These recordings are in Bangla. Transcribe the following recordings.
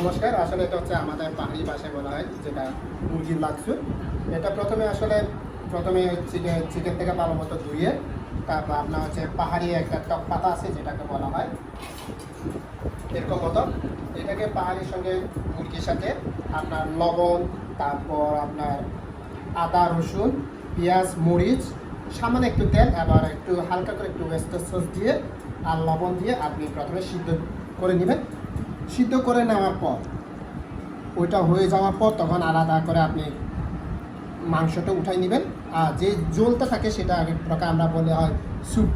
নমস্কার। আসলে এটা হচ্ছে আমাদের পাহাড়ি ভাষায় বলা হয় যেটা মুরগির লাকসু। এটা প্রথমে চিকেন থেকে ভালো মতো ধুয়ে তারপর আপনার হচ্ছে পাহাড়ি একটা টক পাতা আছে যেটাকে বলা হয় এরকম মতো। এটাকে পাহাড়ির সঙ্গে মুরগির সাথে আপনার লবণ, তারপর আপনার আদা রসুন পেঁয়াজ মরিচ সামান্য একটু তেল আবার একটু হালকা করে একটু ওয়েস্টার সস দিয়ে আর লবণ দিয়ে আপনি প্রথমে সিদ্ধ করে নেবেন। সিদ্ধ করে নেওয়ার পর ওইটা হয়ে যাওয়ার পর তখন আলাদা করে আপনি মাংসটা উঠাই নেবেন। আর যে ঝোলটা থাকে সেটা এক প্রকার আমরা স্যুপ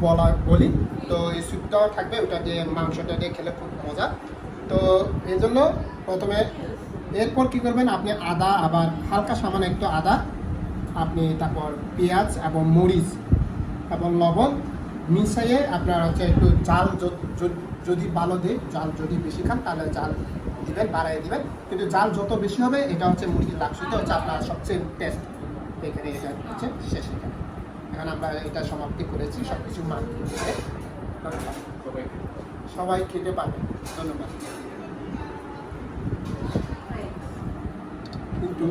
বলি। তো এই স্যুপটাও থাকবে, ওটা দিয়ে মাংসটা দিয়ে খেলে খুব মজা। তো এই জন্য প্রথমে এরপর কী করবেন, আপনি আদা আবার হালকা সামান্য একটু আদা আপনি তারপর পেঁয়াজ এবং মরিচ এবং লবণ মিশিয়ে আপনার হচ্ছে একটু জাল যদি ভালো দেয়, জাল যদি বেশি খান তাহলে জাল দিবেন, বাড়াই দিবেন। কিন্তু জাল যত বেশি হবে এটা হচ্ছে মুরগির লাকসুতে হচ্ছে আপনার সবচেয়ে টেস্ট। এখানে এটা হচ্ছে শেষ। এখন আমরা এটা সমাপ্তি করেছি সব কিছু সবাই খেতে পারবে। ধন্যবাদ। কিন্তু